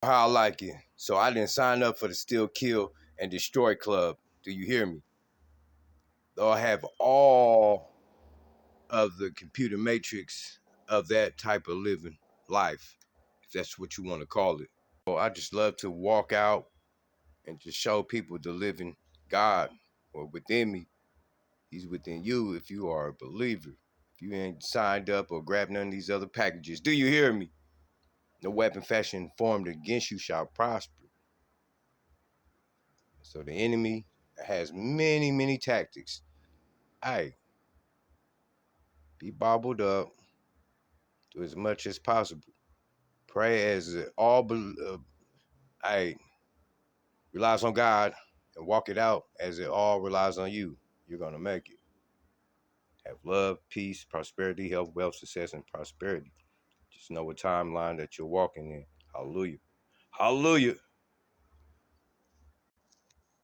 how I like it. So I didn't sign up for the Steal, Kill, and Destroy Club. Do you hear me? Though I have all of the computer matrix of that type of living life, if that's what you want to call it. So I just love to walk out and just show people the living God or within me. He's within you if you are a believer. If you ain't signed up or grabbed none of these other packages, do you hear me? No weapon fashioned formed against you shall prosper. So the enemy has many, many tactics. Hey, be bobbled up, do as much as possible. Pray as it all relies on God, and walk it out as it all relies on you. You're gonna make it. Have love, peace, prosperity, health, wealth, success, and prosperity. Just know what timeline that you're walking in. Hallelujah. Hallelujah.